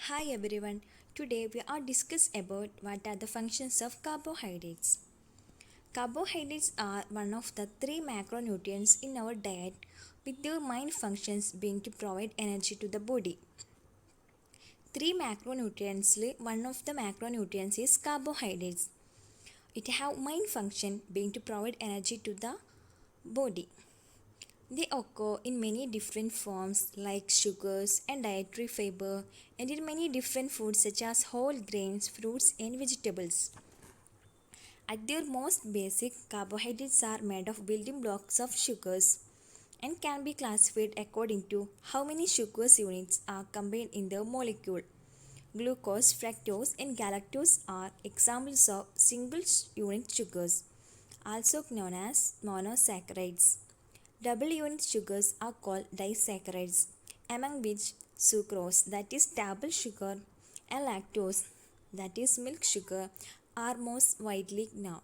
Hi everyone. Today we are discuss about what are the functions of carbohydrates. Carbohydrates are one of the three macronutrients in our diet, with their main functions being to provide energy to the body. Three macronutrients, one of the macronutrients is carbohydrates. It have main function being to provide energy to the body. They occur in many different forms like sugars and dietary fiber and in many different foods such as whole grains, fruits and vegetables. At their most basic, carbohydrates are made of building blocks of sugars and can be classified according to how many sugars units are combined in the molecule. Glucose, fructose and galactose are examples of single unit sugars, also known as monosaccharides. Double unit sugars are called disaccharides, among which sucrose, that is table sugar, and lactose, that is milk sugar, are most widely known.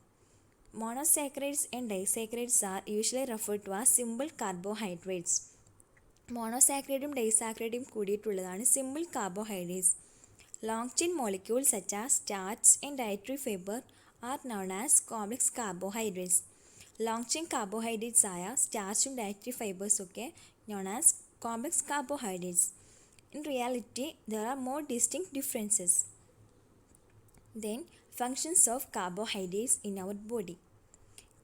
Monosaccharides and disaccharides are usually referred to as simple carbohydrates. മോണോസാക്രൈഡും ഡൈസാക്രൈഡും കൂടിയിട്ടുള്ളതാണ് simple carbohydrates. Long chain molecules such as starch and dietary fibre are known as complex carbohydrates. Long chain carbohydrates ആയ സ്റ്റാർച്ചും ഡയറ്ററി ഫൈബേഴ്സും ഒക്കെ known as complex carbohydrates. In reality, there are more distinct differences. Then, functions of carbohydrates in our body.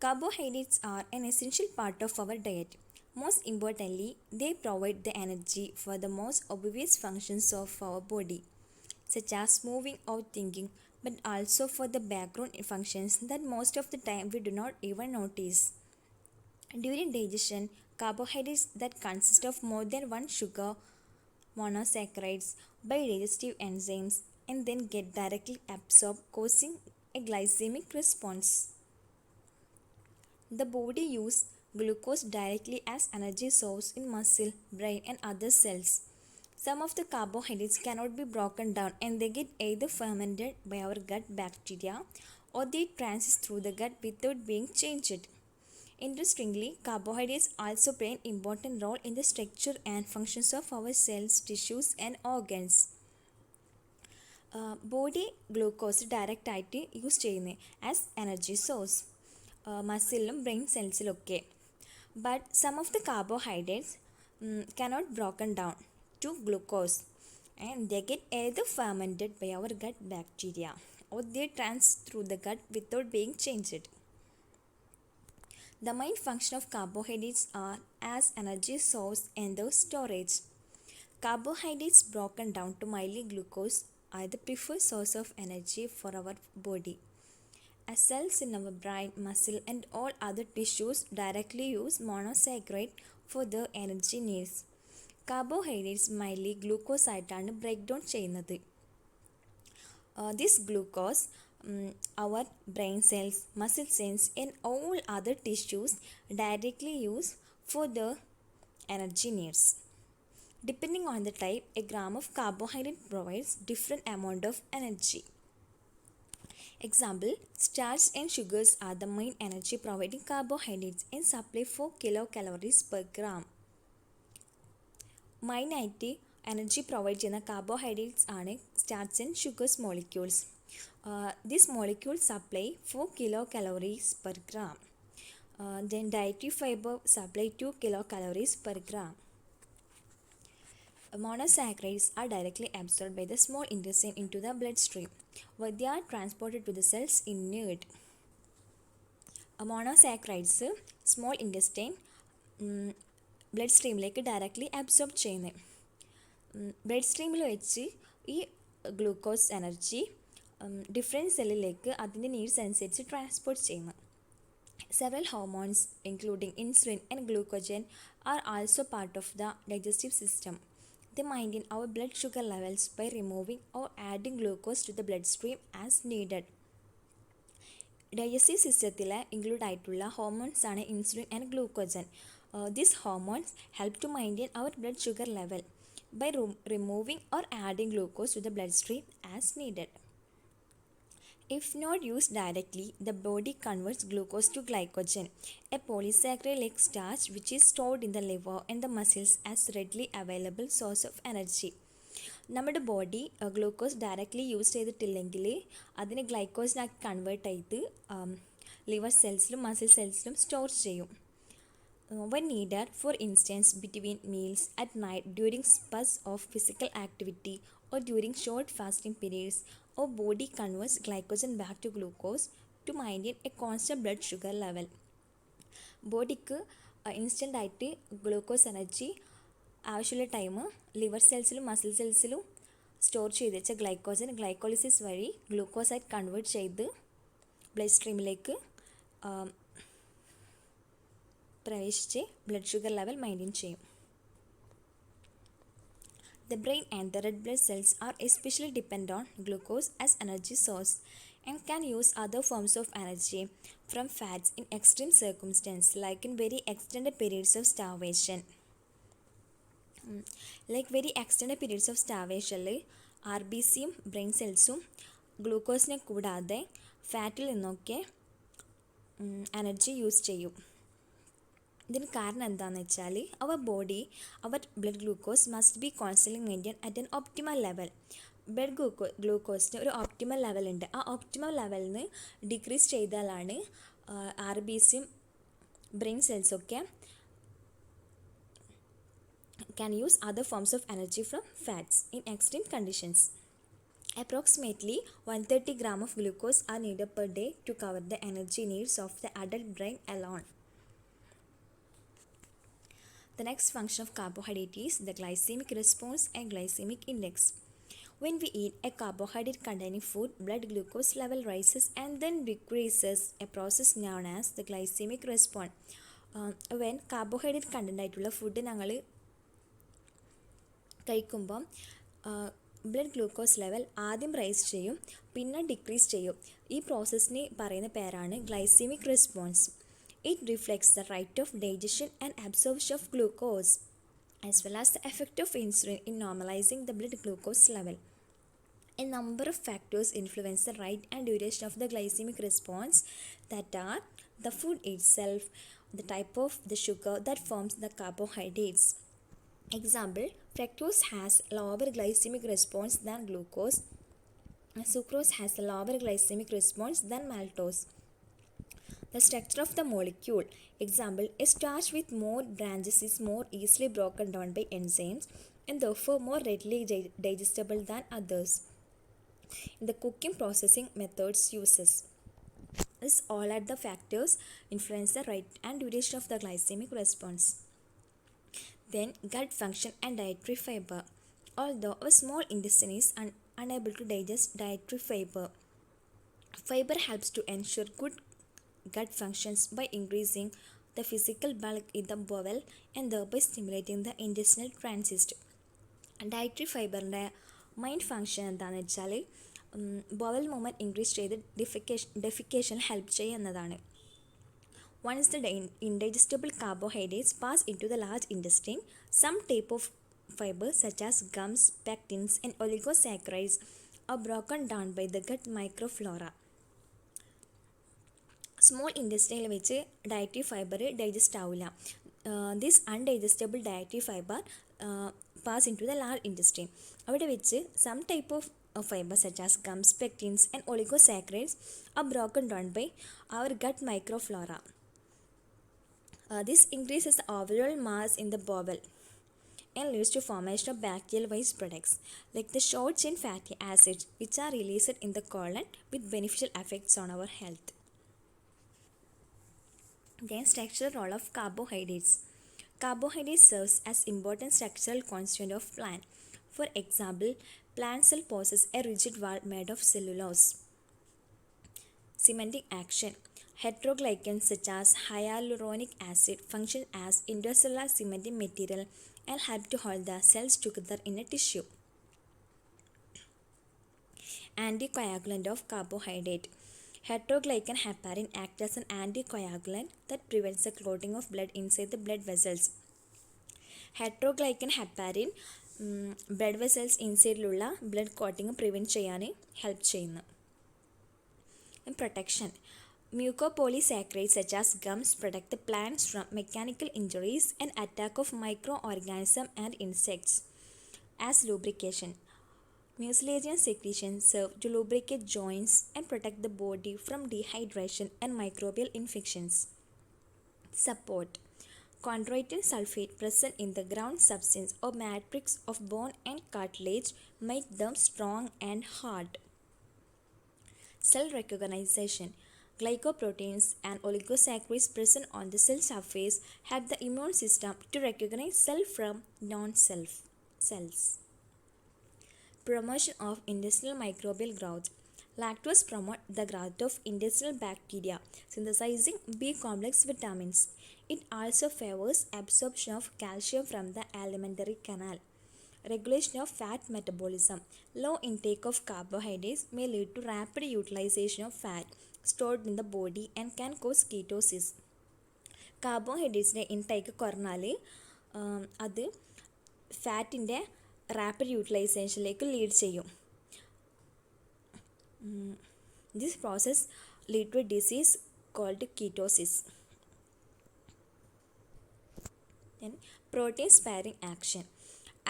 Carbohydrates are an essential part of our diet. Most importantly, they provide the energy for the most obvious functions of our body, such as moving or thinking, but also for the background functions that most of the time we do not even notice. During digestion, carbohydrates that consist of more than one sugar monosaccharides by digestive enzymes and then get directly absorbed, causing a glycemic response. The body uses glucose directly as energy source in muscle, brain and other cells. Some of the carbohydrates cannot be broken down and they get either fermented by our gut bacteria or they transit through the gut without being changed. Interestingly, carbohydrates also play an important role in the structure and functions of our cells, tissues and organs. Body glucose direct ആയിട്ട് use ചെയ്യുന്നത് as energy source മസിലിലും brain സെൽസിലൊക്കെ. But some of the carbohydrates cannot broken down to glucose and they get either fermented by our gut bacteria or they transit through the gut without being changed. The main function of carbohydrates are as energy source and the storage. Carbohydrates broken down to mildly glucose are the preferred source of energy for our body. As cells in our brain, muscle and all other tissues directly use monosaccharide for their energy needs. Carbohydrates mildly glucose ആയിട്ടാണ് break down ചെയ്യുന്നത്. This glucose our brain cells, muscle cells and all other tissues directly use for their energy needs. Depending on the type, a gram of carbohydrate provides different amount of energy. Example, starch and sugars are the main energy providing carbohydrates and supply 4 kilocalories per gram. മെയിനായിട്ട് energy provide ചെയ്യുന്ന carbohydrates ആണ് starch and sugars molecules. This molecule supply 4 kilocalories per gram. Then dietary fiber supply 2 kilocalories per gram. Monosaccharides are directly absorbed by the small intestine into the bloodstream, where they are transported to the cells in need. Monosaccharides small intestine blood സ്ട്രീമിലേക്ക് directly absorb ചെയ്യുന്നത്. Blood സ്ട്രീമിൽ വെച്ച് ഈ glucose energy different സെല്ലിലേക്ക് അതിൻ്റെ needs അനുസരിച്ച് transport ചെയ്യുന്നു. Several hormones including insulin and glucagon are also part of the digestive system. They maintain our blood sugar levels by removing or adding glucose to the bloodstream as needed. Digestive സിസ്റ്റത്തിൽ include ആയിട്ടുള്ള hormones ആണ് insulin and glucagon. These hormones help to maintain our blood sugar level by removing or adding glucose to the bloodstream as needed. If not used directly, the body converts glucose to glycogen, a polysaccharide like starch which is stored in the liver and the muscles as readily available source of energy. നമ്മുടെ body glucose directly use ചെയ്തിട്ടില്ലെങ്കിൽ അതിനെ ഗ്ലൈക്കോസിനാക്കി convert ചെയ്ത് liver സെൽസിലും muscle സെൽസിലും store ചെയ്യും. When needed, for instance, between meals at night, during spurts of physical activity, or during short fasting periods, our body converts glycogen back to glucose to maintain a constant blood sugar level. ബോഡിക്ക് instant ആയിട്ട് glucose energy ആവശ്യമുള്ള time liver സെൽസിലും muscle സെൽസിലും store ചെയ്ത് വെച്ച glycolysis വഴി ഗ്ലൂക്കോസായിട്ട് convert ചെയ്ത് blood സ്ട്രീമിലേക്ക് പ്രവേശിച്ച് blood sugar level maintain ചെയ്യും. The brain and the red blood cells are especially dependent on glucose as energy source and can use other forms of energy from fats in extreme circumstances, like in very extended periods of starvation. Very extended periods of starvation, RBCയും brain സെൽസും ഗ്ലൂക്കോസിനെ കൂടാതെ ഫാറ്റിൽ നിന്നൊക്കെ energy use ചെയ്യും. ഇതിന് കാരണം എന്താണെന്ന് വെച്ചാൽ അവർ blood glucose must be constantly maintain at an optimal level. Blood ഗ്ലൂക്കോസിന് ഒരു ഒപ്റ്റിമൽ ലെവലുണ്ട്. ആ ഒപ്റ്റിമൽ ലെവലിൽ നിന്ന് ഡിക്രീസ് ചെയ്താലാണ് RBCയും ബ്രെയിൻ സെൽസൊക്കെ can use other forms of energy from fats in extreme conditions. Approximately 130 grams of glucose are needed per day to cover the energy needs of the adult brain alone. The next function of carbohydrate is the glycemic response and glycemic index. When we eat a carbohydrate containing food, blood glucose level rises and then decreases, a process known as the glycemic response. When carbohydrate content ആയിട്ടുള്ള food ഞങ്ങൾ കഴിക്കുമ്പം blood glucose level ആദ്യം rise ചെയ്യും, പിന്നെ decrease ചെയ്യും. ഈ പ്രോസസ്സിന് പറയുന്ന പേരാണ് glycemic response. It reflects the rate of digestion and absorption of glucose as well as the effect of insulin in normalizing the blood glucose level. A number of factors influence the rate and duration of the glycemic response, that are the food itself, the type of the sugar that forms the carbohydrates. Example, fructose has lower glycemic response than glucose. Sucrose has a lower glycemic response than maltose. The structure of the molecule. Example, a starch with more branches is more easily broken down by enzymes and therefore more readily digestible than others. In the cooking processing methods uses. This all are the factors influence the rate and duration of the glycemic response. Then gut function and dietary fiber. Although our small intestine is unable to digest dietary fiber, fiber helps to ensure good gut functions by increasing the physical bulk in the bowel and thereby stimulating the intestinal transit. Dietary ഫൈബറിൻ്റെ main function എന്താണെന്ന് വെച്ചാൽ bowel movement increase ചെയ്ത് defecation help ചെയ്യുന്നതാണ്. Once the indigestible carbohydrates pass into the large intestine, some type of fibers such as gums, pectins and oligosaccharides are broken down by the gut microflora. Small ഇൻറ്റസ്റ്റൈനിൽ വെച്ച് dietary fibre digest ആവില്ല. This undigestable dietary fibre pass into the large intestine. അവിടെ വെച്ച് some type of fibers such as gums, pectins and oligosaccharides are broken down by our gut microflora. This increases the overall mass in the bowel and leads to formation of bacterial waste products like the short chain fatty acids, which are released in the colon with beneficial effects on our health. Then structural role of carbohydrates. Carbohydrates serves as important structural constituent of plant. For example, plant cell possess a rigid wall made of cellulose. Cementing action. Heteroglycans such as hyaluronic acid function as intracellular cementing material and help to hold the cells together in a tissue. Anticoagulant of carbohydrate. Heteroglycan heparin acts as an anticoagulant that prevents the clotting of blood inside the blood vessels. Heteroglycan heparin blood vessels ഇൻസൈഡിലുള്ള blood coating prevent ചെയ്യാൻ help ചെയ്യുന്നു. Protection. Mucopolysaccharides such as gums protect the plants from mechanical injuries and attack of microorganisms and insects. As lubrication, Mucilaginous secretions serve to lubricate joints and protect the body from dehydration and microbial infections. Support. Chondroitin sulfate present in the ground substance or matrix of bone and cartilage make them strong and hard. Cell recognition. Glycoproteins and oligosaccharides present on the cell surface help the immune system to recognize self from non-self cells. Promotion of intestinal microbial growth. Lactose promote the growth of intestinal bacteria, synthesizing B complex vitamins. It also favors absorption of calcium from the alimentary canal. Regulation of fat metabolism. Low intake of carbohydrates may lead to rapid utilization of fat stored in the body and can cause ketosis. കാർബോഹൈഡ്രേറ്റ്സിൻ്റെ intake കുറഞ്ഞാൽ അത് ഫാറ്റിൻ്റെ rapid യൂട്ടിലൈസേഷനിലേക്ക് lead ചെയ്യും. This process lead to a disease called ketosis. Then protein sparing action.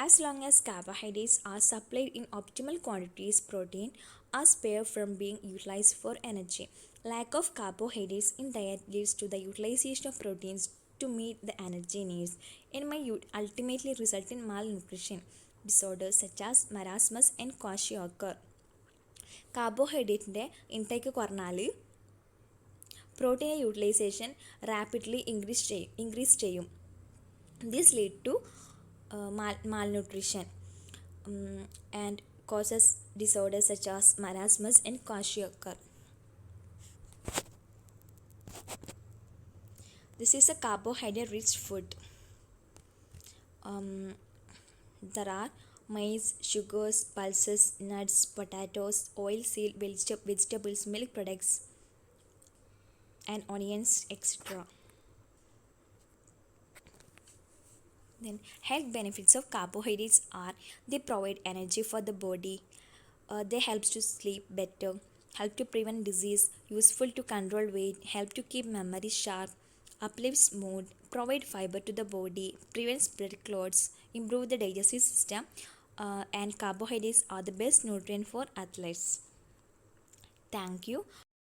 As long as carbohydrates are supplied in optimal quantities, protein are spared from being utilized for energy. Lack of carbohydrates in diet leads to the utilization of proteins to meet the energy needs and may ultimately result in malnutrition. Disorders such as marasmus and kwashiorkor. കാർബോഹൈഡ്രേറ്റിൻ്റെ intake കുറഞ്ഞാൽ protein utilisation rapidly increase ചെയ്യും. This lead to malnutrition and causes disorders such as marasmus and kwashiorkor. This is a carbohydrate rich food. There are maize, sugars, pulses, nuts, potatoes, oilseed vegetables, milk products, and onions, etc. Then health benefits of carbohydrates are they provide energy for the body, they help to sleep better, help to prevent disease, useful to control weight, help to keep memory sharp, uplifts mood, provide fiber to the body, prevents blood clots, improve the digestive system, and carbohydrates are the best nutrient for athletes. Thank you.